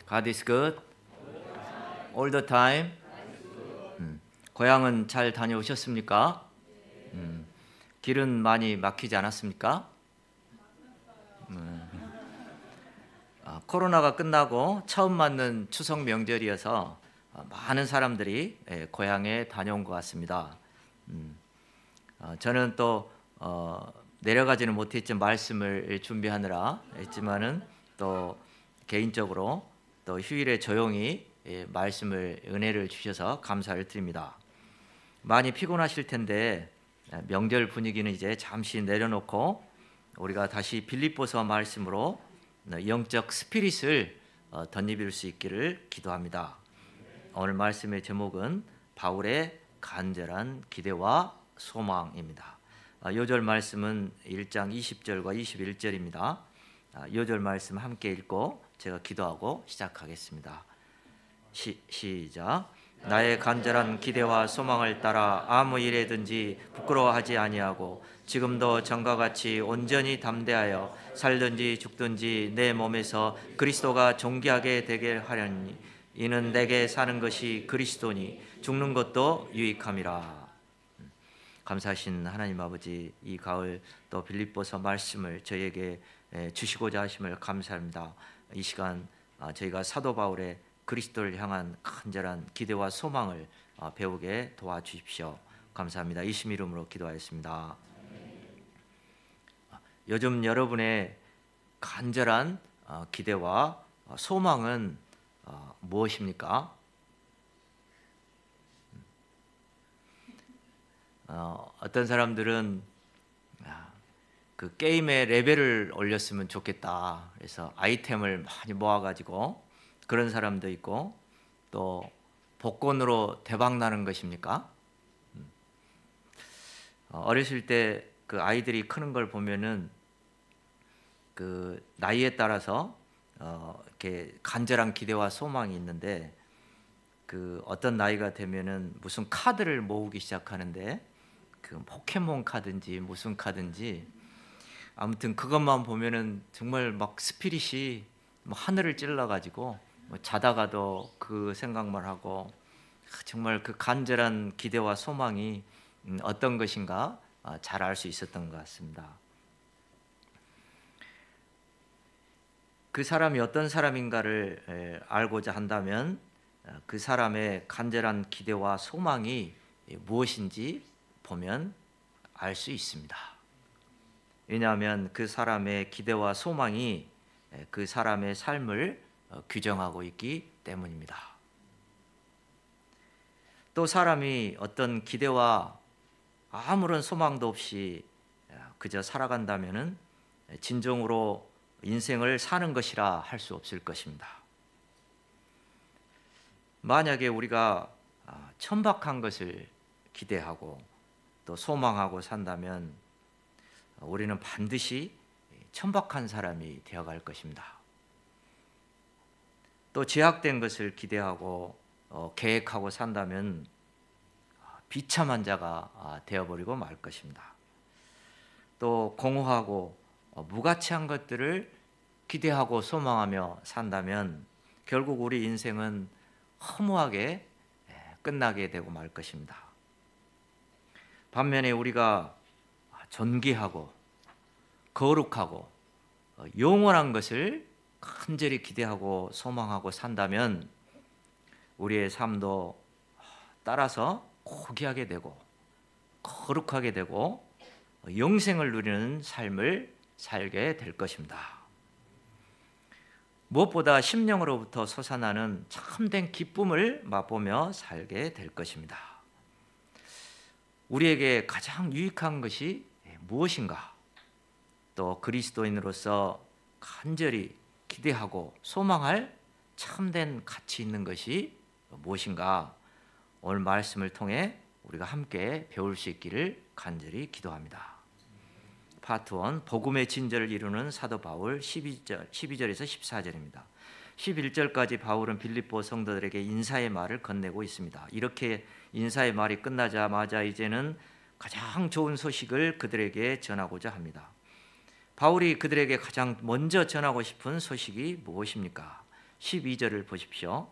God is good all the time. 고향은 잘 다녀오셨습니까? 길은 많이 막히지 않았습니까? 코로나가 끝나고 처음 맞는 추석 명절이어서 많은 사람들이 고향에 다녀온 것 같습니다. 저는 또 내려가지는 못했지만 말씀을 준비하느라 했지만은 또 개인적으로 또 휴일에 조용히 말씀을 은혜를 주셔서 감사를 드립니다. 많이 피곤하실 텐데 명절 분위기는 이제 잠시 내려놓고 우리가 다시 빌립보서 말씀으로 영적 스피릿을 덧입을 수 있기를 기도합니다. 오늘 말씀의 제목은 바울의 간절한 기대와 소망입니다. 요절 말씀은 1장 20절과 21절입니다. 요절 말씀 함께 읽고 제가 기도하고 시작하겠습니다. 시작. 나의 간절한 기대와 소망을 따라 아무 일에든지 부끄러워하지 아니하고 지금도 전과 같이 온전히 담대하여 살든지 죽든지 내 몸에서 그리스도가 존귀하게 되게 하려니 이는 내게 사는 것이 그리스도니 죽는 것도 유익함이라. 감사하신 하나님 아버지, 이 가을 또 빌립보서 말씀을 저희에게 주시고자 하심을 감사합니다. 이 시간 저희가 사도 바울의 그리스도를 향한 간절한 기대와 소망을 배우게 도와주십시오. 감사합니다. 예수 이름으로 기도하였습니다. 요즘 여러분의 간절한 기대와 소망은 무엇입니까? 어떤 사람들은 그 게임의 레벨을 올렸으면 좋겠다. 그래서 아이템을 많이 모아가지고 그런 사람도 있고, 또 복권으로 대박 나는 것입니까? 어렸을 때 그 아이들이 크는 걸 보면은 그 나이에 따라서 이렇게 간절한 기대와 소망이 있는데, 그 어떤 나이가 되면은 무슨 카드를 모으기 시작하는데, 그 포켓몬 카드인지 무슨 카드인지 아무튼 그것만 보면은 정말 막 스피릿이 뭐 하늘을 찔러가지고 뭐 자다가도 그 생각만 하고, 정말 그 간절한 기대와 소망이 어떤 것인가 잘 알 수 있었던 것 같습니다. 그 사람이 어떤 사람인가를 알고자 한다면 그 사람의 간절한 기대와 소망이 무엇인지 보면 알 수 있습니다. 왜냐하면 그 사람의 기대와 소망이 그 사람의 삶을 규정하고 있기 때문입니다. 또 사람이 어떤 기대와 아무런 소망도 없이 그저 살아간다면은 진정으로 인생을 사는 것이라 할 수 없을 것입니다. 만약에 우리가 천박한 것을 기대하고 또 소망하고 산다면 우리는 반드시 천박한 사람이 되어갈 것입니다. 또 제약된 것을 기대하고 계획하고 산다면 비참한 자가 되어버리고 말 것입니다. 또 공허하고 무가치한 것들을 기대하고 소망하며 산다면 결국 우리 인생은 허무하게 끝나게 되고 말 것입니다. 반면에 우리가 존귀하고 거룩하고 영원한 것을 간절히 기대하고 소망하고 산다면 우리의 삶도 따라서 고귀하게 되고 거룩하게 되고 영생을 누리는 삶을 살게 될 것입니다. 무엇보다 심령으로부터 솟아나는 참된 기쁨을 맛보며 살게 될 것입니다. 우리에게 가장 유익한 것이 무엇인가? 또 그리스도인으로서 간절히 기대하고 소망할 참된 가치 있는 것이 무엇인가? 오늘 말씀을 통해 우리가 함께 배울 수 있기를 간절히 기도합니다. 파트 1, 복음의 진저를 이루는 사도 바울 12절에서 14절입니다. 11절까지 바울은 빌립보 성도들에게 인사의 말을 건네고 있습니다. 이렇게 인사의 말이 끝나자마자 이제는 가장 좋은 소식을 그들에게 전하고자 합니다. 바울이 그들에게 가장 먼저 전하고 싶은 소식이 무엇입니까? 12절을 보십시오.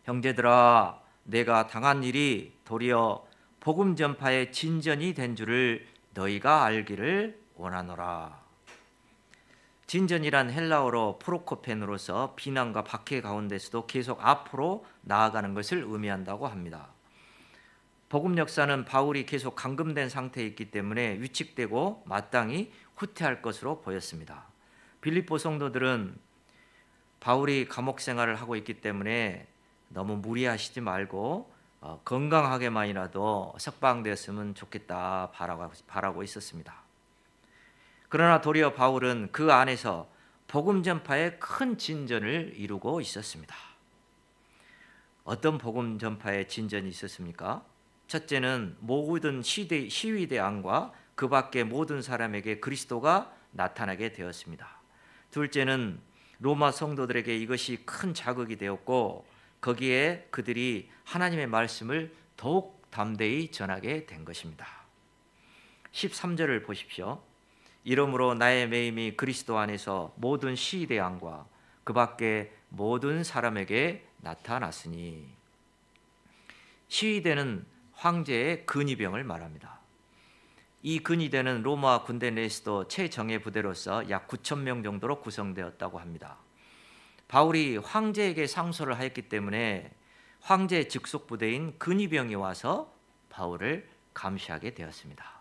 형제들아, 내가 당한 일이 도리어 복음 전파의 진전이 된 줄을 너희가 알기를 원하노라. 진전이란 헬라어로 프로코펜으로서 비난과 박해 가운데서도 계속 앞으로 나아가는 것을 의미한다고 합니다. 복음 역사는 바울이 계속 감금된 상태에 있기 때문에 위축되고 마땅히 후퇴할 것으로 보였습니다. 빌립보 성도들은 바울이 감옥 생활을 하고 있기 때문에 너무 무리하시지 말고 건강하게만이라도 석방되었으면 좋겠다 바라고 있었습니다. 그러나 도리어 바울은 그 안에서 복음 전파에 큰 진전을 이루고 있었습니다. 어떤 복음 전파의 진전이 있었습니까? 첫째는 모든 시위대 안과 그 밖의 모든 사람에게 그리스도가 나타나게 되었습니다. 둘째는 로마 성도들에게 이것이 큰 자극이 되었고 거기에 그들이 하나님의 말씀을 더욱 담대히 전하게 된 것입니다. 13절을 보십시오. 이러므로 나의 매임이 그리스도 안에서 모든 시위대 안과 그 밖의 모든 사람에게 나타났으니. 시위대는 황제의 근위병을 말합니다. 이 근위대는 로마 군대 내에서도 최정예 부대로서 약 9천 명 정도로 구성되었다고 합니다. 바울이 황제에게 상소를 하였기 때문에 황제 직속 부대인 근위병이 와서 바울을 감시하게 되었습니다.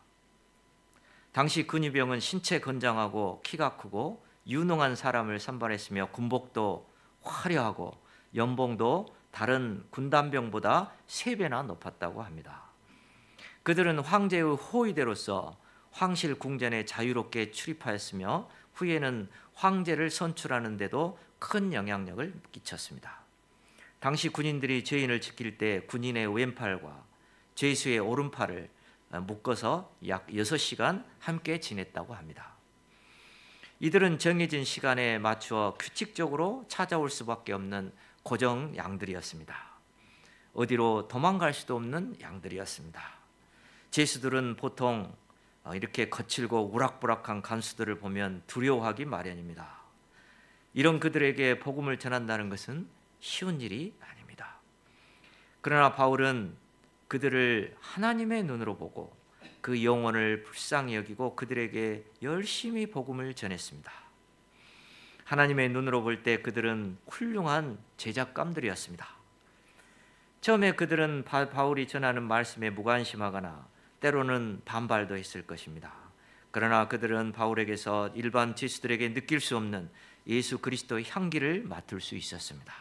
당시 근위병은 신체 건장하고 키가 크고 유능한 사람을 선발했으며 군복도 화려하고 연봉도 다른 군단병보다 3배나 높았다고 합니다. 그들은 황제의 호위대로서 황실 궁전에 자유롭게 출입하였으며 후에는 황제를 선출하는 데도 큰 영향력을 끼쳤습니다. 당시 군인들이 죄인을 지킬 때 군인의 왼팔과 죄수의 오른팔을 묶어서 약 6시간 함께 지냈다고 합니다. 이들은 정해진 시간에 맞추어 규칙적으로 찾아올 수밖에 없는 고정 양들이었습니다. 어디로 도망갈 수도 없는 양들이었습니다. 죄수들은 보통 이렇게 거칠고 우락부락한 간수들을 보면 두려워하기 마련입니다. 이런 그들에게 복음을 전한다는 것은 쉬운 일이 아닙니다. 그러나 바울은 그들을 하나님의 눈으로 보고 그 영혼을 불쌍히 여기고 그들에게 열심히 복음을 전했습니다. 하나님의 눈으로 볼 때 그들은 훌륭한 제작감들이었습니다. 처음에 그들은 바울이 전하는 말씀에 무관심하거나 때로는 반발도 했을 것입니다. 그러나 그들은 바울에게서 일반 죄수들에게 느낄 수 없는 예수 그리스도의 향기를 맡을 수 있었습니다.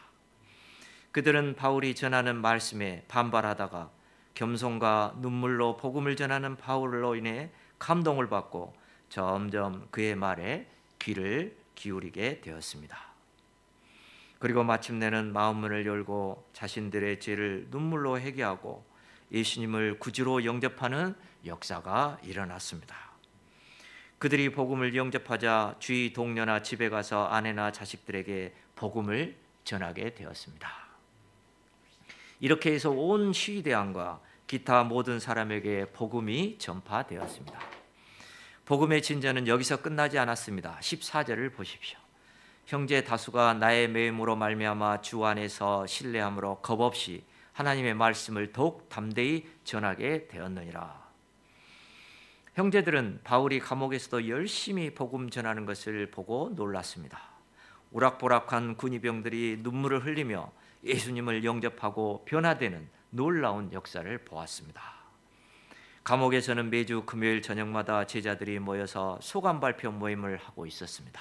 그들은 바울이 전하는 말씀에 반발하다가 겸손과 눈물로 복음을 전하는 바울로 인해 감동을 받고 점점 그의 말에 귀를 기울이게 되었습니다. 그리고 마침내는 마음문을 열고 자신들의 죄를 눈물로 회개하고 예수님을 구주로 영접하는 역사가 일어났습니다. 그들이 복음을 영접하자 주위 동료나 집에 가서 아내나 자식들에게 복음을 전하게 되었습니다. 이렇게 해서 온 시위대안과 기타 모든 사람에게 복음이 전파되었습니다. 복음의 진전은 여기서 끝나지 않았습니다. 14절을 보십시오. 형제 다수가 나의 매임으로 말미암아 주 안에서 신뢰함으로 겁없이 하나님의 말씀을 더욱 담대히 전하게 되었느니라. 형제들은 바울이 감옥에서도 열심히 복음 전하는 것을 보고 놀랐습니다. 우락부락한 군의병들이 눈물을 흘리며 예수님을 영접하고 변화되는 놀라운 역사를 보았습니다. 감옥에서는 매주 금요일 저녁마다 제자들이 모여서 소감 발표 모임을 하고 있었습니다.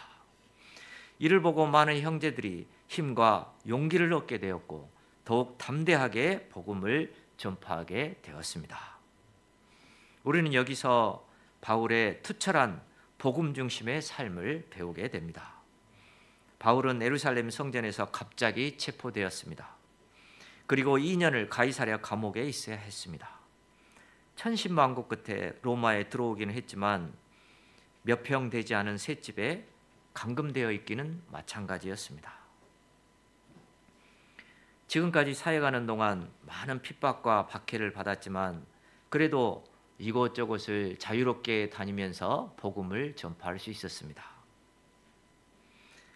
이를 보고 많은 형제들이 힘과 용기를 얻게 되었고 더욱 담대하게 복음을 전파하게 되었습니다. 우리는 여기서 바울의 투철한 복음 중심의 삶을 배우게 됩니다. 바울은 예루살렘 성전에서 갑자기 체포되었습니다. 그리고 2년을 가이사랴 감옥에 있어야 했습니다. 천신만고 끝에 로마에 들어오기는 했지만 몇 평 되지 않은 셋집에 감금되어 있기는 마찬가지였습니다. 지금까지 사역하는 동안 많은 핍박과 박해를 받았지만 그래도 이곳저곳을 자유롭게 다니면서 복음을 전파할 수 있었습니다.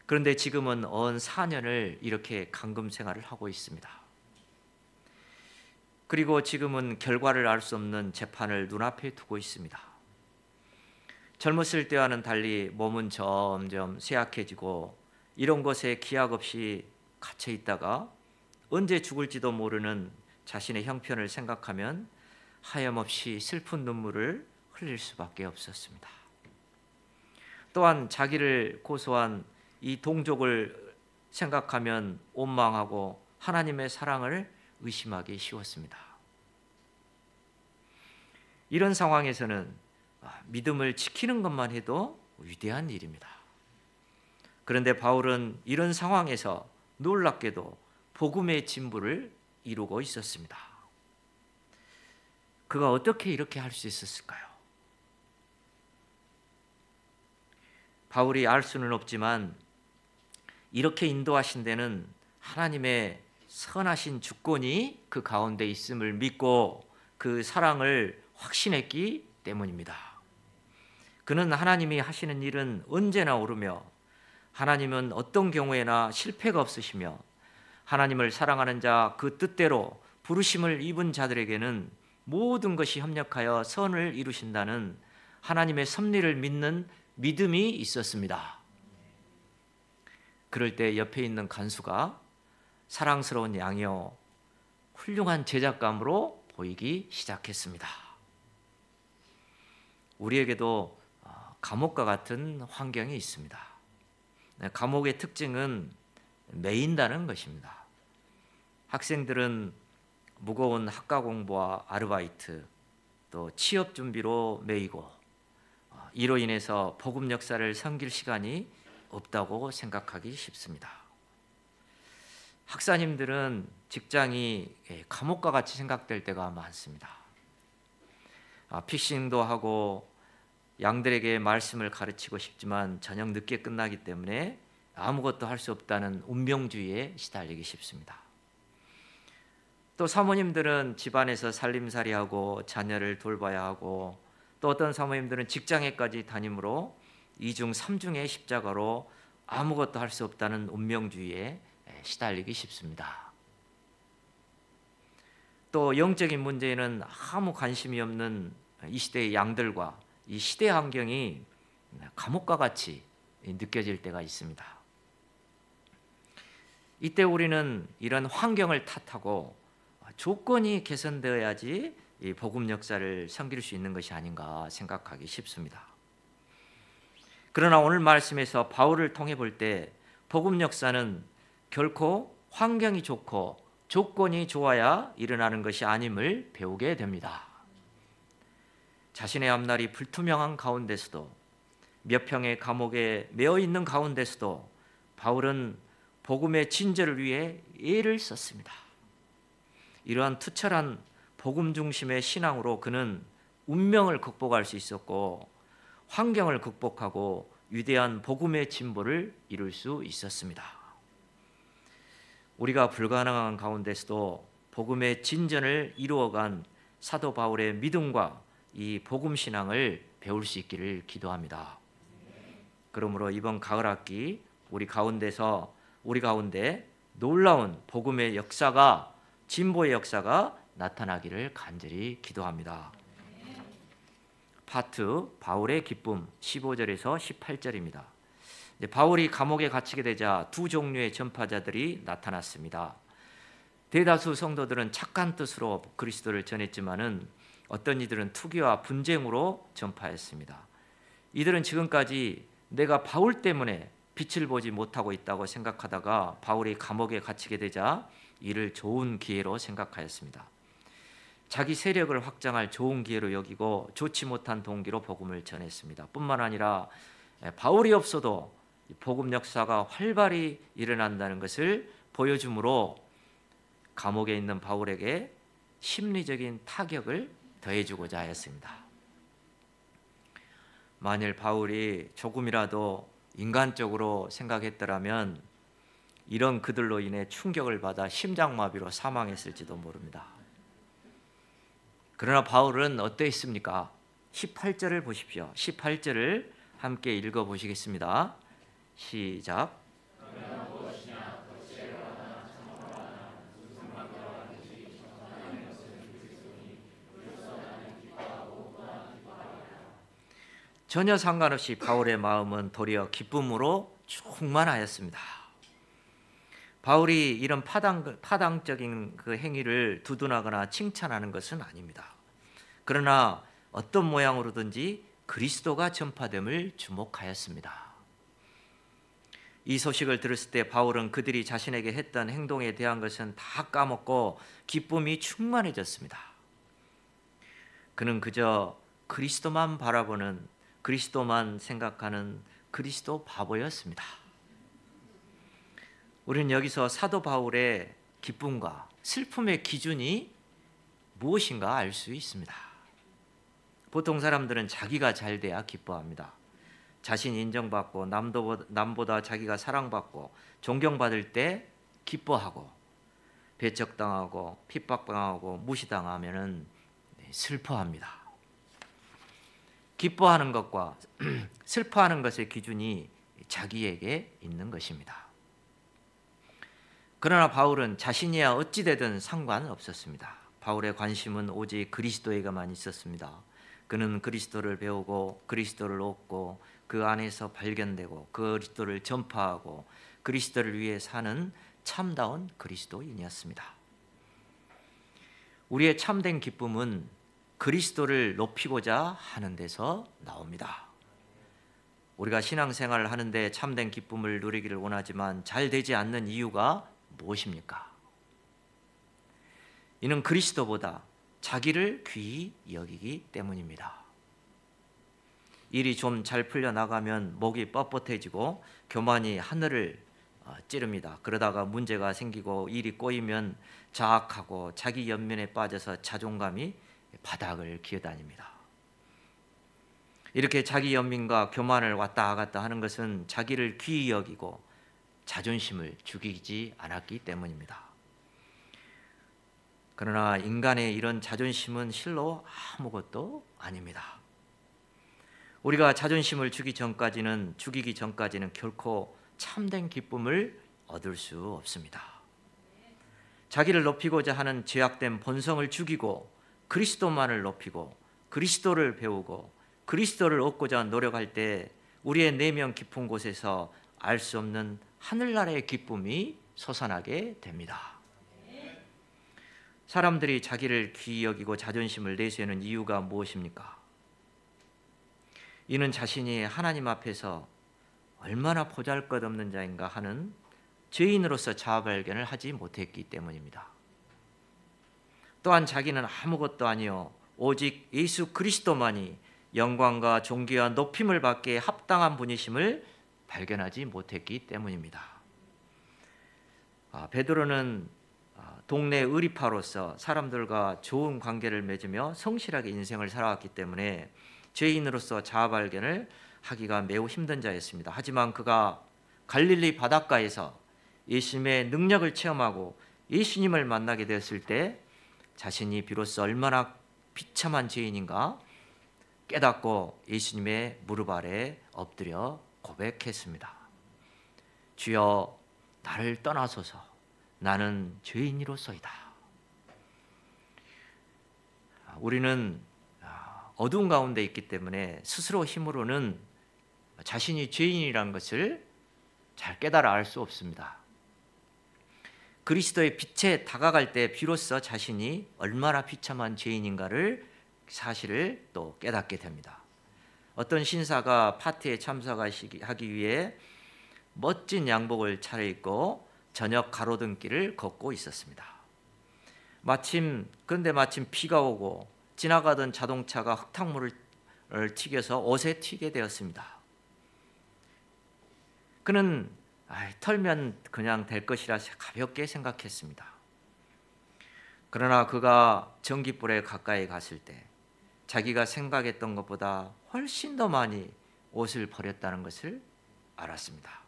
그런데 지금은 언 4년을 이렇게 감금 생활을 하고 있습니다. 그리고 지금은 결과를 알 수 없는 재판을 눈앞에 두고 있습니다. 젊었을 때와는 달리 몸은 점점 쇠약해지고 이런 것에 기약 없이 갇혀 있다가 언제 죽을지도 모르는 자신의 형편을 생각하면 하염없이 슬픈 눈물을 흘릴 수밖에 없었습니다. 또한 자기를 고소한 이 동족을 생각하면 원망하고 하나님의 사랑을 의심하기 쉬웠습니다. 이런 상황에서는 믿음을 지키는 것만 해도 위대한 일입니다. 그런데 바울은 이런 상황에서 놀랍게도 복음의 진보를 이루고 있었습니다. 그가 어떻게 이렇게 할 수 있었을까요? 바울이 알 수는 없지만 이렇게 인도하신 데는 하나님의 선하신 주권이 그 가운데 있음을 믿고 그 사랑을 확신했기 때문입니다. 그는 하나님이 하시는 일은 언제나 옳으며 하나님은 어떤 경우에나 실패가 없으시며 하나님을 사랑하는 자 그 뜻대로 부르심을 입은 자들에게는 모든 것이 협력하여 선을 이루신다는 하나님의 섭리를 믿는 믿음이 있었습니다. 그럴 때 옆에 있는 간수가 사랑스러운 양이요 훌륭한 제작감으로 보이기 시작했습니다. 우리에게도 감옥과 같은 환경이 있습니다. 감옥의 특징은 매인다는 것입니다. 학생들은 무거운 학과 공부와 아르바이트, 또 취업 준비로 매이고 이로 인해서 복음 역사를 섬길 시간이 없다고 생각하기 쉽습니다. 학사님들은 직장이 감옥과 같이 생각될 때가 많습니다. 피싱도 하고 양들에게 말씀을 가르치고 싶지만 저녁 늦게 끝나기 때문에 아무것도 할 수 없다는 운명주의에 시달리기 쉽습니다. 또 사모님들은 집안에서 살림살이하고 자녀를 돌봐야 하고 또 어떤 사모님들은 직장에까지 다니므로 이중 삼중의 십자가로 아무것도 할 수 없다는 운명주의에 시달리기 쉽습니다. 또 영적인 문제에는 아무 관심이 없는 이 시대의 양들과 이 시대 환경이 감옥과 같이 느껴질 때가 있습니다. 이때 우리는 이런 환경을 탓하고 조건이 개선되어야지 이 복음 역사를 섬길 수 있는 것이 아닌가 생각하기 쉽습니다. 그러나 오늘 말씀에서 바울을 통해 볼 때 복음 역사는 결코 환경이 좋고 조건이 좋아야 일어나는 것이 아님을 배우게 됩니다. 자신의 앞날이 불투명한 가운데서도 몇 평의 감옥에 매어 있는 가운데서도 바울은 복음의 진저를 위해 애를 썼습니다. 이러한 투철한 복음 중심의 신앙으로 그는 운명을 극복할 수 있었고 환경을 극복하고 위대한 복음의 진보를 이룰 수 있었습니다. 우리가 불가능한 가운데서도 복음의 진전을 이루어간 사도 바울의 믿음과 이 복음 신앙을 배울 수 있기를 기도합니다. 그러므로 이번 가을 학기 우리 가운데 놀라운 복음의 역사가 진보의 역사가 나타나기를 간절히 기도합니다. 파트 바울의 기쁨 15절에서 18절입니다. 바울이 감옥에 갇히게 되자 두 종류의 전파자들이 나타났습니다. 대다수 성도들은 착한 뜻으로 그리스도를 전했지만은 어떤 이들은 투기와 분쟁으로 전파했습니다. 이들은 지금까지 내가 바울 때문에 빛을 보지 못하고 있다고 생각하다가 바울이 감옥에 갇히게 되자 이를 좋은 기회로 생각하였습니다. 자기 세력을 확장할 좋은 기회로 여기고 좋지 못한 동기로 복음을 전했습니다. 뿐만 아니라 바울이 없어도 복음 역사가 활발히 일어난다는 것을 보여주므로 감옥에 있는 바울에게 심리적인 타격을 더해주고자 하였습니다. 만일 바울이 조금이라도 인간적으로 생각했더라면 이런 그들로 인해 충격을 받아 심장마비로 사망했을지도 모릅니다. 그러나 바울은 어떠했습니까? 18절을 보십시오. 18절을 함께 읽어보시겠습니다. 시작. 전혀 상관없이 바울의 마음은 도리어 기쁨으로 충만하였습니다. 바울이 이런 파당적인 그 행위를 두둔하거나 칭찬하는 것은 아닙니다. 그러나 어떤 모양으로든지 그리스도가 전파됨을 주목하였습니다. 이 소식을 들었을 때 바울은 그들이 자신에게 했던 행동에 대한 것은 다 까먹고 기쁨이 충만해졌습니다. 그는 그저 그리스도만 바라보는, 그리스도만 생각하는 그리스도 바보였습니다. 우리는 여기서 사도 바울의 기쁨과 슬픔의 기준이 무엇인가 알 수 있습니다. 보통 사람들은 자기가 잘 돼야 기뻐합니다. 자신이 인정받고 남보다 자기가 사랑받고 존경받을 때 기뻐하고, 배척당하고 핍박당하고 무시당하면 슬퍼합니다. 기뻐하는 것과 슬퍼하는 것의 기준이 자기에게 있는 것입니다. 그러나 바울은 자신이야 어찌 되든 상관없었습니다. 바울의 관심은 오직 그리스도에게만 있었습니다. 그는 그리스도를 배우고 그리스도를 얻고 그 안에서 발견되고 그리스도를 전파하고 그리스도를 위해 사는 참다운 그리스도인이었습니다. 우리의 참된 기쁨은 그리스도를 높이고자 하는 데서 나옵니다. 우리가 신앙생활을 하는데 참된 기쁨을 누리기를 원하지만 잘 되지 않는 이유가 무엇입니까? 이는 그리스도보다 자기를 귀히 여기기 때문입니다. 일이 좀 잘 풀려나가면 목이 뻣뻣해지고 교만이 하늘을 찌릅니다. 그러다가 문제가 생기고 일이 꼬이면 자학하고 자기 연민에 빠져서 자존감이 바닥을 기어다닙니다. 이렇게 자기 연민과 교만을 왔다 갔다 하는 것은 자기를 귀히 여기고 자존심을 죽이지 않았기 때문입니다. 그러나 인간의 이런 자존심은 실로 아무것도 아닙니다. 우리가 자존심을 죽이기 전까지는 결코 참된 기쁨을 얻을 수 없습니다. 자기를 높이고자 하는 죄악된 본성을 죽이고 그리스도만을 높이고 그리스도를 배우고 그리스도를 얻고자 노력할 때 우리의 내면 깊은 곳에서 알 수 없는 하늘나라의 기쁨이 솟아나게 됩니다. 사람들이 자기를 귀히 여기고 자존심을 내세우는 이유가 무엇입니까? 이는 자신이 하나님 앞에서 얼마나 보잘것없는 자인가 하는 죄인으로서 자아 발견을 하지 못했기 때문입니다. 또한 자기는 아무것도 아니요 오직 예수 그리스도만이 영광과 존귀와 높임을 받기에 합당한 분이심을 발견하지 못했기 때문입니다. 베드로는 동네 의리파로서 사람들과 좋은 관계를 맺으며 성실하게 인생을 살아왔기 때문에 죄인으로서 자아 발견을 하기가 매우 힘든 자였습니다. 하지만 그가 갈릴리 바닷가에서 예수님의 능력을 체험하고 예수님을 만나게 되었을 때 자신이 비로소 얼마나 비참한 죄인인가 깨닫고 예수님의 무릎 아래 엎드려 고백했습니다. 주여 나를 떠나소서 나는 죄인이로소이다. 우리는 어두운 가운데 있기 때문에 스스로 힘으로는 자신이 죄인이라는 것을 잘 깨달아 알 수 없습니다. 그리스도의 빛에 다가갈 때 비로소 자신이 얼마나 비참한 죄인인가를 사실을 또 깨닫게 됩니다. 어떤 신사가 파티에 참석하기 위해 멋진 양복을 차려입고 저녁 가로등길을 걷고 있었습니다. 그런데 마침 비가 오고 지나가던 자동차가 흙탕물을 튀겨서 옷에 튀게 되었습니다. 그는 털면 그냥 될 것이라 가볍게 생각했습니다. 그러나 그가 전깃불에 가까이 갔을 때 자기가 생각했던 것보다 훨씬 더 많이 옷을 버렸다는 것을 알았습니다.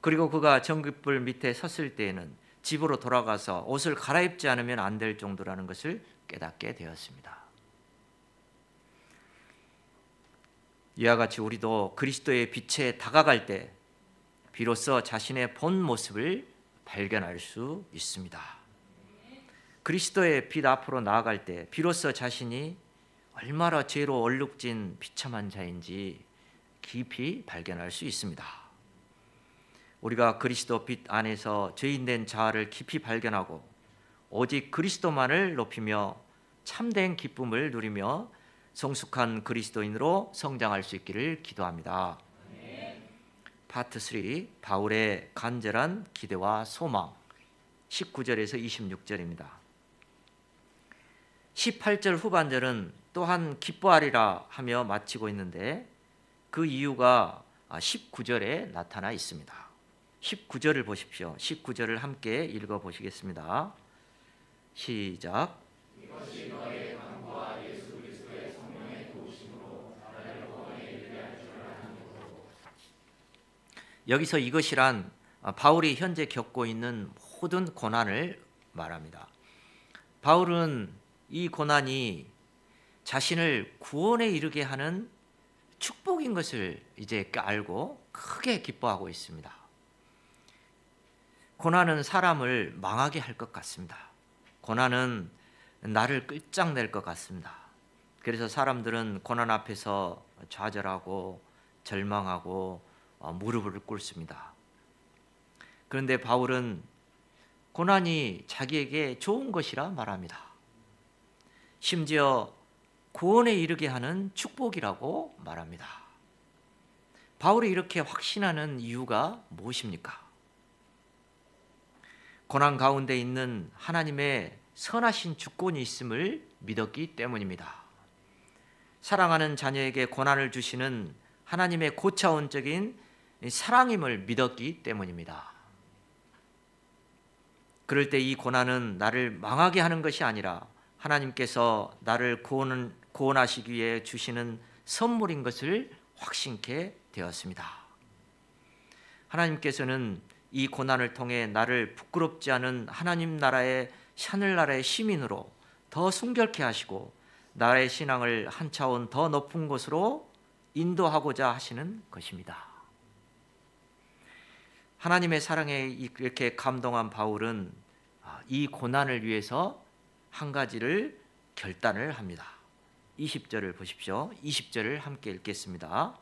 그리고 그가 전깃불 밑에 섰을 때에는 집으로 돌아가서 옷을 갈아입지 않으면 안 될 정도라는 것을 깨닫게 되었습니다. 이와 같이 우리도 그리스도의 빛에 다가갈 때 비로소 자신의 본 모습을 발견할 수 있습니다. 그리스도의 빛 앞으로 나아갈 때 비로소 자신이 얼마나 죄로 얼룩진 비참한 자인지 깊이 발견할 수 있습니다. 우리가 그리스도 빛 안에서 죄인된 자아를 깊이 발견하고 오직 그리스도만을 높이며 참된 기쁨을 누리며 성숙한 그리스도인으로 성장할 수 있기를 기도합니다. 파트 3, 바울의 간절한 기대와 소망, 19절에서 26절입니다. 18절 후반절은 또한 기뻐하리라 하며 마치고 있는데 그 이유가 19절에 나타나 있습니다. 19절을 보십시오. 19절을 함께 읽어보시겠습니다. 시작. 이것이 너의 강구와 예수 그리스도의 성령의 도우심으로 나를 구원에 이르게 할 줄 아노라. 여기서 이것이란 바울이 현재 겪고 있는 모든 고난을 말합니다. 바울은 이 고난이 자신을 구원에 이르게 하는 축복인 것을 이제 알고 크게 기뻐하고 있습니다. 고난은 사람을 망하게 할 것 같습니다. 고난은 나를 끝장낼 것 같습니다. 그래서 사람들은 고난 앞에서 좌절하고 절망하고 무릎을 꿇습니다. 그런데 바울은 고난이 자기에게 좋은 것이라 말합니다. 심지어 구원에 이르게 하는 축복이라고 말합니다. 바울이 이렇게 확신하는 이유가 무엇입니까? 고난 가운데 있는 하나님의 선하신 주권이 있음을 믿었기 때문입니다. 사랑하는 자녀에게 고난을 주시는 하나님의 고차원적인 사랑임을 믿었기 때문입니다. 그럴 때 이 고난은 나를 망하게 하는 것이 아니라 하나님께서 나를 구원하시기 위해 주시는 선물인 것을 확신케 되었습니다. 하나님께서는 이 고난을 통해 나를 부끄럽지 않은 하나님 나라의 하늘나라의 시민으로 더 순결케 하시고 나의 신앙을 한 차원 더 높은 곳으로 인도하고자 하시는 것입니다. 하나님의 사랑에 이렇게 감동한 바울은 이 고난을 위해서 한 가지를 결단을 합니다. 20절을 보십시오. 20절을 함께 읽겠습니다.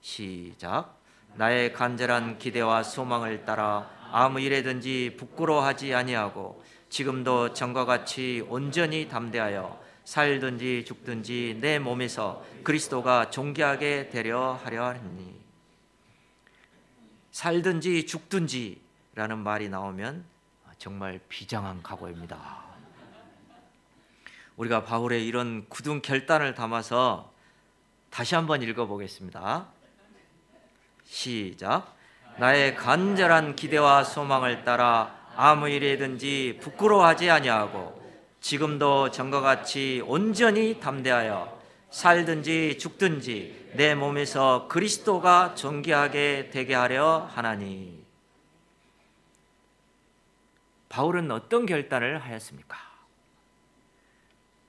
시작. 나의 간절한 기대와 소망을 따라 아무 일에든지 부끄러워하지 아니하고 지금도 전과 같이 온전히 담대하여 살든지 죽든지 내 몸에서 그리스도가 존귀하게 되려 하려 하니. 살든지 죽든지라는 말이 나오면 정말 비장한 각오입니다. 우리가 바울의 이런 굳은 결단을 담아서 다시 한번 읽어보겠습니다. 시작. 나의 간절한 기대와 소망을 따라 아무 일에든지 부끄러워하지 아니하고 지금도 전과 같이 온전히 담대하여 살든지 죽든지 내 몸에서 그리스도가 존귀하게 되게 하려 하나니. 바울은 어떤 결단을 하였습니까?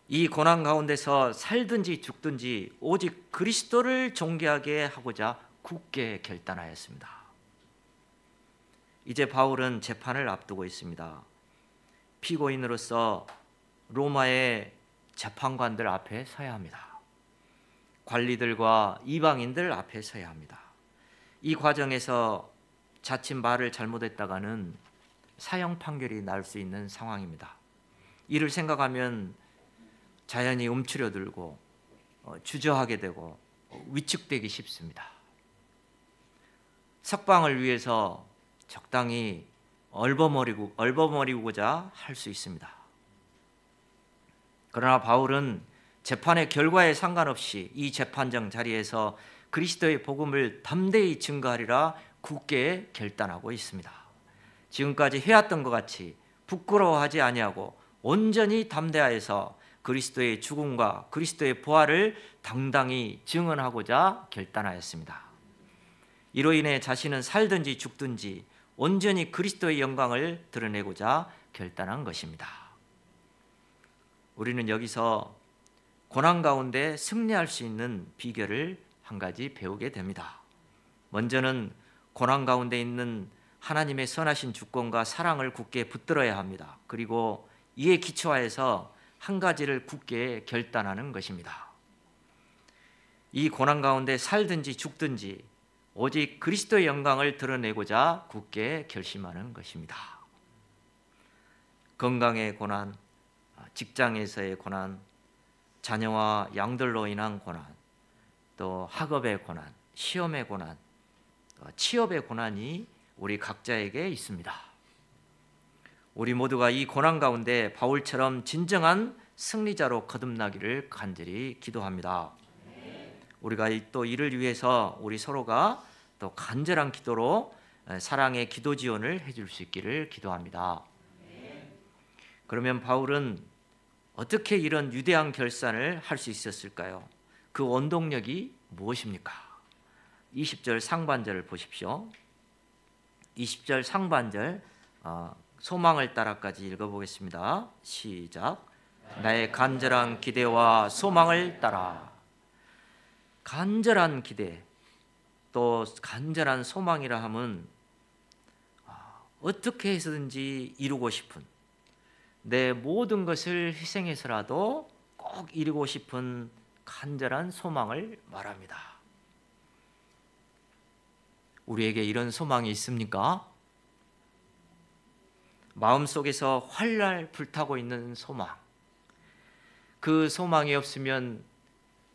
이 고난 가운데서 살든지 죽든지 오직 그리스도를 존귀하게 하고자 굳게 결단하였습니다. 이제 바울은 재판을 앞두고 있습니다. 피고인으로서 로마의 재판관들 앞에 서야 합니다. 관리들과 이방인들 앞에 서야 합니다. 이 과정에서 자칫 말을 잘못했다가는 사형 판결이 날 수 있는 상황입니다. 이를 생각하면 자연히 움츠려들고 주저하게 되고 위축되기 쉽습니다. 석방을 위해서 적당히 얼버무리고자 할 수 있습니다. 그러나 바울은 재판의 결과에 상관없이 이 재판정 자리에서 그리스도의 복음을 담대히 증거하리라 굳게 결단하고 있습니다. 지금까지 해왔던 것 같이 부끄러워하지 아니하고 온전히 담대하여서 그리스도의 죽음과 그리스도의 부활을 당당히 증언하고자 결단하였습니다. 이로 인해 자신은 살든지 죽든지 온전히 그리스도의 영광을 드러내고자 결단한 것입니다. 우리는 여기서 고난 가운데 승리할 수 있는 비결을 한 가지 배우게 됩니다. 먼저는 고난 가운데 있는 하나님의 선하신 주권과 사랑을 굳게 붙들어야 합니다. 그리고 이에 기초하여서 한 가지를 굳게 결단하는 것입니다. 이 고난 가운데 살든지 죽든지 오직 그리스도의 영광을 드러내고자 굳게 결심하는 것입니다. 건강의 고난, 직장에서의 고난, 자녀와 양들로 인한 고난, 또 학업의 고난, 시험의 고난, 취업의 고난이 우리 각자에게 있습니다. 우리 모두가 이 고난 가운데 바울처럼 진정한 승리자로 거듭나기를 간절히 기도합니다. 우리가 또 이를 위해서 우리 서로가 또 간절한 기도로 사랑의 기도 지원을 해줄 수 있기를 기도합니다. 그러면 바울은 어떻게 이런 위대한 결산을 할 수 있었을까요? 그 원동력이 무엇입니까? 20절 상반절을 보십시오. 20절 상반절 소망을 따라까지 읽어보겠습니다. 시작. 나의 간절한 기대와 소망을 따라. 간절한 기대 또 간절한 소망이라 함은 어떻게 해서든지 이루고 싶은, 내 모든 것을 희생해서라도 꼭 이루고 싶은 간절한 소망을 말합니다. 우리에게 이런 소망이 있습니까? 마음속에서 활활 불타고 있는 소망, 그 소망이 없으면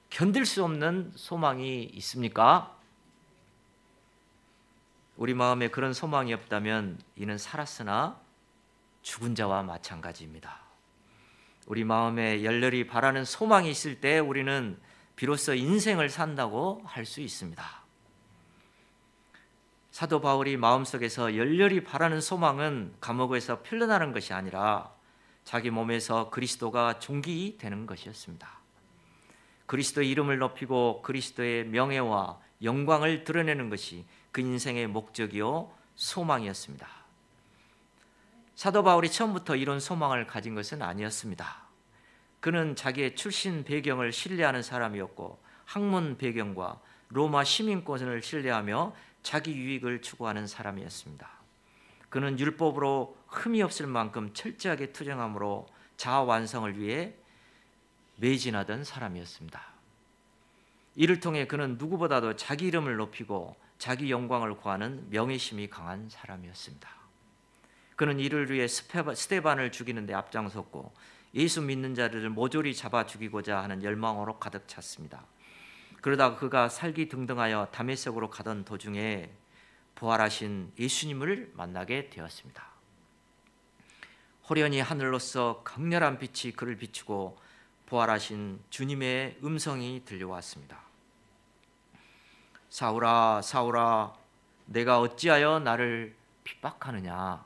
견딜 수 없는 소망이 있습니까? 우리 마음에 그런 소망이 없다면 이는 살았으나 죽은 자와 마찬가지입니다. 우리 마음에 열렬히 바라는 소망이 있을 때 우리는 비로소 인생을 산다고 할 수 있습니다. 사도 바울이 마음속에서 열렬히 바라는 소망은 감옥에서 풀려나는 것이 아니라 자기 몸에서 그리스도가 존귀되는 것이었습니다. 그리스도의 이름을 높이고 그리스도의 명예와 영광을 드러내는 것이 그 인생의 목적이요 소망이었습니다. 사도 바울이 처음부터 이런 소망을 가진 것은 아니었습니다. 그는 자기의 출신 배경을 신뢰하는 사람이었고 학문 배경과 로마 시민권을 신뢰하며 자기 유익을 추구하는 사람이었습니다. 그는 율법으로 흠이 없을 만큼 철저하게 투정함으로 자아 완성을 위해 매진하던 사람이었습니다. 이를 통해 그는 누구보다도 자기 이름을 높이고 자기 영광을 구하는 명예심이 강한 사람이었습니다. 그는 이를 위해 스데반을 죽이는 데 앞장섰고 예수 믿는 자들을 모조리 잡아 죽이고자 하는 열망으로 가득 찼습니다. 그러다가 그가 살기 등등하여 다메섹으로 가던 도중에 부활하신 예수님을 만나게 되었습니다. 호련히 하늘로서 강렬한 빛이 그를 비추고 부활하신 주님의 음성이 들려왔습니다. 사울아, 사울아, 내가 어찌하여 나를 핍박하느냐?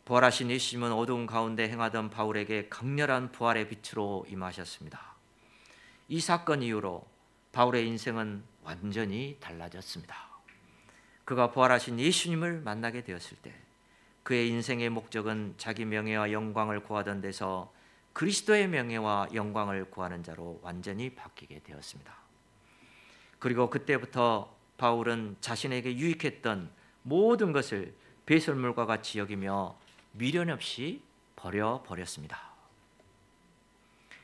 부활하신 예수님은 어두운 가운데 행하던 바울에게 강렬한 부활의 빛으로 임하셨습니다. 이 사건 이후로 바울의 인생은 완전히 달라졌습니다. 그가 부활하신 예수님을 만나게 되었을 때 그의 인생의 목적은 자기 명예와 영광을 구하던 데서 그리스도의 명예와 영광을 구하는 자로 완전히 바뀌게 되었습니다. 그리고 그때부터 바울은 자신에게 유익했던 모든 것을 배설물과 같이 여기며 미련 없이 버려버렸습니다.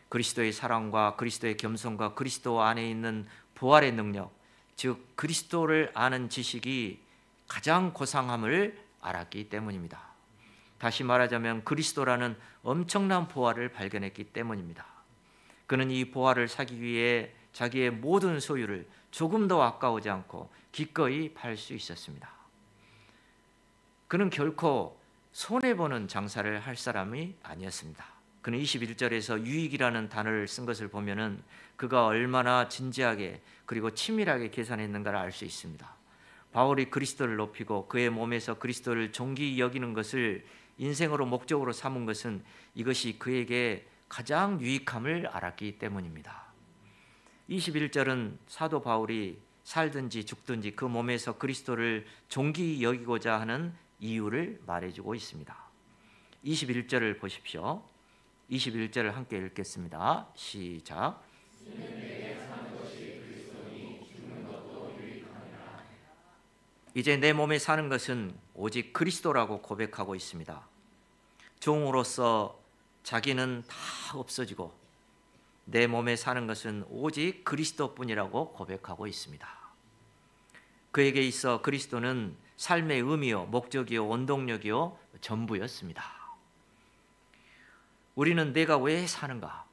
그리스도의 사랑과 그리스도의 겸손과 그리스도 안에 있는 부활의 능력, 즉 그리스도를 아는 지식이 가장 고상함을 알았기 때문입니다. 다시 말하자면 그리스도라는 엄청난 보화를 발견했기 때문입니다. 그는 이 보화를 사기 위해 자기의 모든 소유를 조금도 아까우지 않고 기꺼이 팔 수 있었습니다. 그는 결코 손해보는 장사를 할 사람이 아니었습니다. 그는 21절에서 유익이라는 단어를 쓴 것을 보면은 그가 얼마나 진지하게 그리고 치밀하게 계산했는가를 알 수 있습니다. 바울이 그리스도를 높이고 그의 몸에서 그리스도를 존귀히 여기는 것을 인생으로 목적으로 삼은 것은 이것이 그에게 가장 유익함을 알았기 때문입니다. 21절은 사도 바울이 살든지 죽든지 그 몸에서 그리스도를 존귀히 여기고자 하는 이유를 말해주고 있습니다. 21절을 보십시오. 21절을 함께 읽겠습니다. 시작. 이제 내 몸에 사는 것은 오직 그리스도라고 고백하고 있습니다. 종으로서 자기는 다 없어지고 내 몸에 사는 것은 오직 그리스도뿐이라고 고백하고 있습니다. 그에게 있어 그리스도는 삶의 의미요, 목적이요, 원동력이요, 전부였습니다. 우리는 내가 왜 사는가?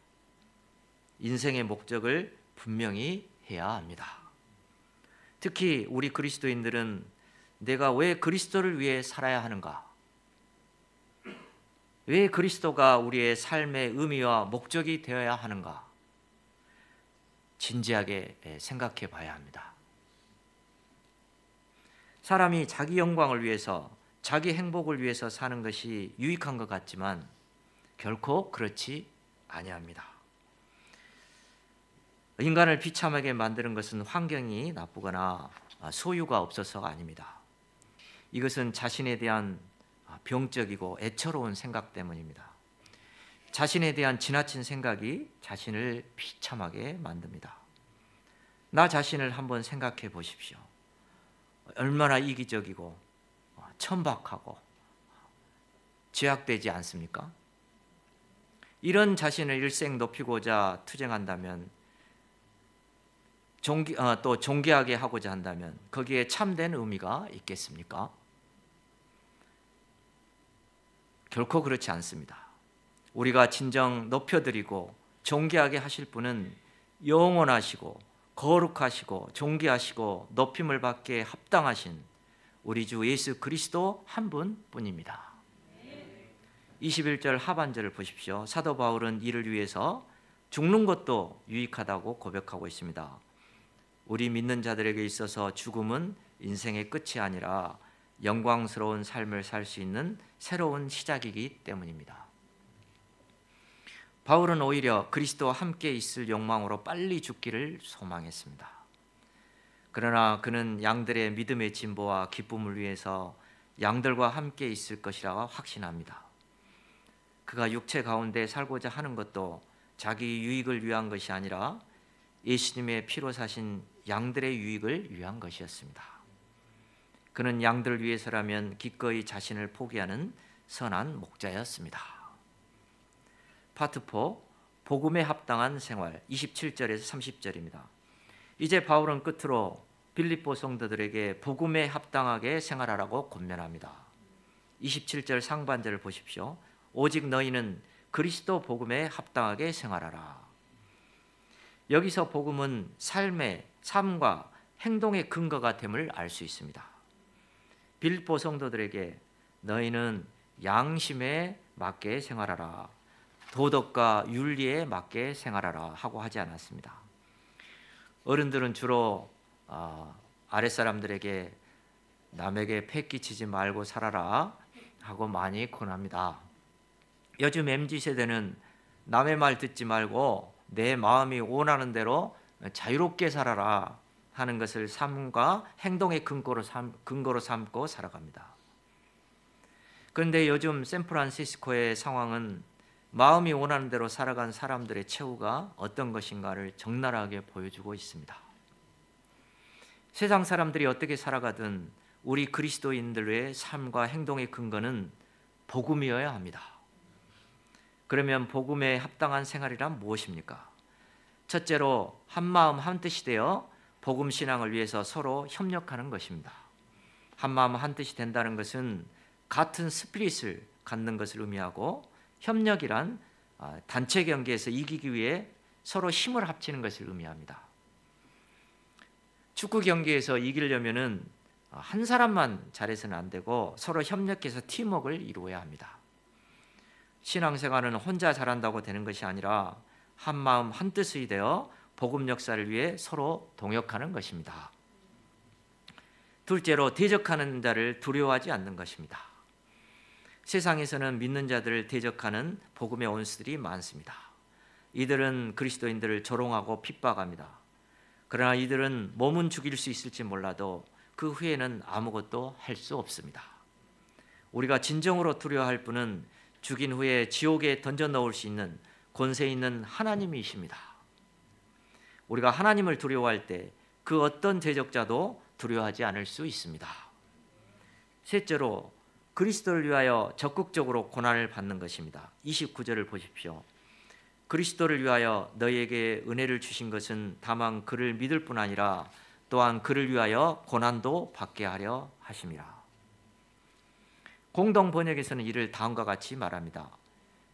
인생의 목적을 분명히 해야 합니다. 특히 우리 그리스도인들은 내가 왜 그리스도를 위해 살아야 하는가? 왜 그리스도가 우리의 삶의 의미와 목적이 되어야 하는가? 진지하게 생각해 봐야 합니다. 사람이 자기 영광을 위해서, 자기 행복을 위해서 사는 것이 유익한 것 같지만 결코 그렇지 아니합니다. 인간을 비참하게 만드는 것은 환경이 나쁘거나 소유가 없어서가 아닙니다. 이것은 자신에 대한 병적이고 애처로운 생각 때문입니다. 자신에 대한 지나친 생각이 자신을 비참하게 만듭니다. 나 자신을 한번 생각해 보십시오. 얼마나 이기적이고 천박하고 죄악되지 않습니까? 이런 자신을 일생 높이고자 투쟁한다면, 또 존귀하게 하고자 한다면 거기에 참된 의미가 있겠습니까? 결코 그렇지 않습니다. 우리가 진정 높여드리고 존귀하게 하실 분은 영원하시고 거룩하시고 존귀하시고 높임을 받게 합당하신 우리 주 예수 그리스도 한 분뿐입니다. 21절 하반절을 보십시오. 사도 바울은 이를 위해서 죽는 것도 유익하다고 고백하고 있습니다. 우리 믿는 자들에게 있어서 죽음은 인생의 끝이 아니라 영광스러운 삶을 살 수 있는 새로운 시작이기 때문입니다. 바울은 오히려 그리스도와 함께 있을 욕망으로 빨리 죽기를 소망했습니다. 그러나 그는 양들의 믿음의 진보와 기쁨을 위해서 양들과 함께 있을 것이라 확신합니다. 그가 육체 가운데 살고자 하는 것도 자기 유익을 위한 것이 아니라 예수님의 피로 사신 양들의 유익을 위한 것이었습니다. 그는 양들을 위해서라면 기꺼이 자신을 포기하는 선한 목자였습니다. 파트 4, 복음에 합당한 생활, 27절에서 30절입니다. 이제 바울은 끝으로 빌립보 성도들에게 복음에 합당하게 생활하라고 권면합니다. 27절 상반절을 보십시오. 오직 너희는 그리스도 복음에 합당하게 생활하라. 여기서 복음은 삶과 행동의 근거가 됨을 알 수 있습니다. 빌립보 성도들에게 너희는 양심에 맞게 생활하라, 도덕과 윤리에 맞게 생활하라 하고 하지 않았습니다. 어른들은 주로 아랫사람들에게 남에게 패 끼치지 말고 살아라 하고 많이 권합니다. 요즘 MZ세대는 남의 말 듣지 말고 내 마음이 원하는 대로 자유롭게 살아라 하는 것을 삶과 행동의 근거로 삼고 살아갑니다. 그런데 요즘 샌프란시스코의 상황은 마음이 원하는 대로 살아간 사람들의 최후가 어떤 것인가를 적나라하게 보여주고 있습니다. 세상 사람들이 어떻게 살아가든 우리 그리스도인들의 삶과 행동의 근거는 복음이어야 합니다. 그러면 복음에 합당한 생활이란 무엇입니까? 첫째로 한마음 한뜻이 되어 복음 신앙을 위해서 서로 협력하는 것입니다. 한마음 한뜻이 된다는 것은 같은 스피릿을 갖는 것을 의미하고, 협력이란 단체 경기에서 이기기 위해 서로 힘을 합치는 것을 의미합니다. 축구 경기에서 이기려면은 한 사람만 잘해서는 안 되고 서로 협력해서 팀워크를 이루어야 합니다. 신앙생활은 혼자 잘한다고 되는 것이 아니라 한마음 한뜻이 되어 복음 역사를 위해 서로 동역하는 것입니다. 둘째로 대적하는 자를 두려워하지 않는 것입니다. 세상에서는 믿는 자들을 대적하는 복음의 원수들이 많습니다. 이들은 그리스도인들을 조롱하고 핍박합니다. 그러나 이들은 몸은 죽일 수 있을지 몰라도 그 후에는 아무것도 할 수 없습니다. 우리가 진정으로 두려워할 분은 죽인 후에 지옥에 던져 넣을 수 있는 권세 있는 하나님이십니다. 우리가 하나님을 두려워할 때 그 어떤 대적자도 두려워하지 않을 수 있습니다. 셋째로 그리스도를 위하여 적극적으로 고난을 받는 것입니다. 29절을 보십시오. 그리스도를 위하여 너희에게 은혜를 주신 것은 다만 그를 믿을 뿐 아니라 또한 그를 위하여 고난도 받게 하려 하심이라. 공동 번역에서는 이를 다음과 같이 말합니다.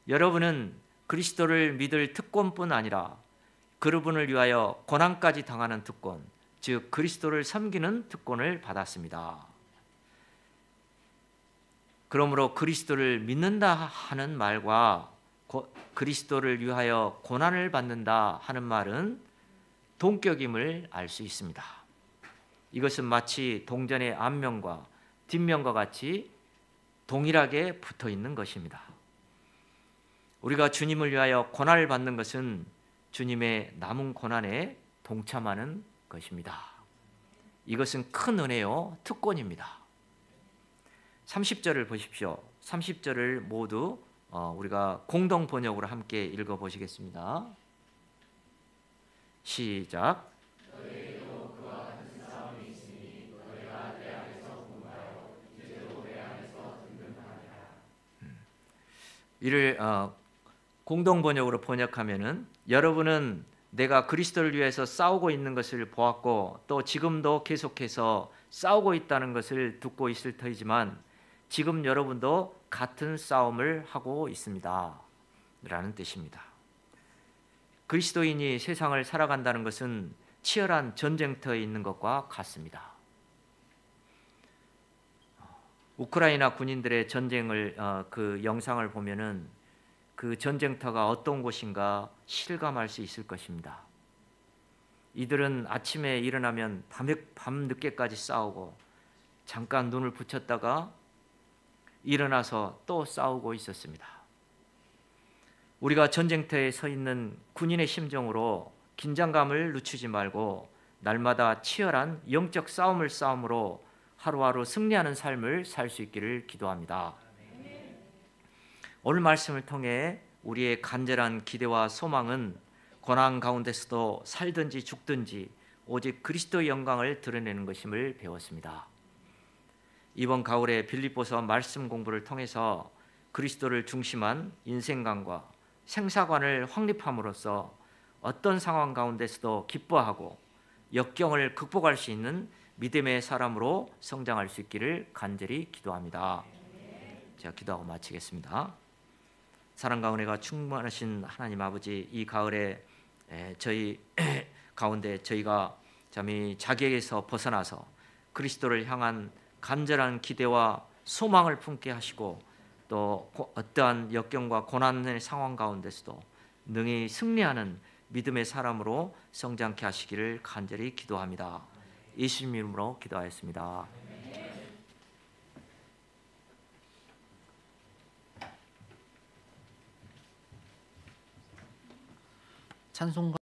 여러분은 그리스도를 믿을 특권뿐 아니라 그분을 위하여 고난까지 당하는 특권, 즉 그리스도를 섬기는 특권을 받았습니다. 그러므로 그리스도를 믿는다 하는 말과 그리스도를 위하여 고난을 받는다 하는 말은 동격임을 알 수 있습니다. 이것은 마치 동전의 앞면과 뒷면과 같이 동일하게 붙어 있는 것입니다. 우리가 주님을 위하여 고난을 받는 것은 주님의 남은 고난에 동참하는 것입니다. 이것은 큰 은혜요, 특권입니다. 30절을 보십시오. 30절을 모두 우리가 공동 번역으로 함께 읽어보시겠습니다. 시작. 이를 공동 번역으로 번역하면은 여러분은 내가 그리스도를 위해서 싸우고 있는 것을 보았고 또 지금도 계속해서 싸우고 있다는 것을 듣고 있을 터이지만 지금 여러분도 같은 싸움을 하고 있습니다 라는 뜻입니다. 그리스도인이 세상을 살아간다는 것은 치열한 전쟁터에 있는 것과 같습니다. 우크라이나 군인들의 전쟁을 그 영상을 보면은 그 전쟁터가 어떤 곳인가 실감할 수 있을 것입니다. 이들은 아침에 일어나면 밤 늦게까지 싸우고 잠깐 눈을 붙였다가 일어나서 또 싸우고 있었습니다. 우리가 전쟁터에 서 있는 군인의 심정으로 긴장감을 늦추지 말고 날마다 치열한 영적 싸움으로 하루하루 승리하는 삶을 살 수 있기를 기도합니다. 오늘 말씀을 통해 우리의 간절한 기대와 소망은 고난 가운데서도 살든지 죽든지 오직 그리스도의 영광을 드러내는 것임을 배웠습니다. 이번 가을에 빌립보서 말씀 공부를 통해서 그리스도를 중심한 인생관과 생사관을 확립함으로써 어떤 상황 가운데서도 기뻐하고 역경을 극복할 수 있는 믿음의 사람으로 성장할 수 있기를 간절히 기도합니다. 제가 기도하고 마치겠습니다. 사랑과 은혜가 충만하신 하나님 아버지, 이 가을에 저희 가운데 저희가 잠이 자기에게서 벗어나서 그리스도를 향한 간절한 기대와 소망을 품게 하시고 또 어떠한 역경과 고난의 상황 가운데서도 능히 승리하는 믿음의 사람으로 성장케 하시기를 간절히 기도합니다. 예수님 이름으로 기도하였습니다. 찬송가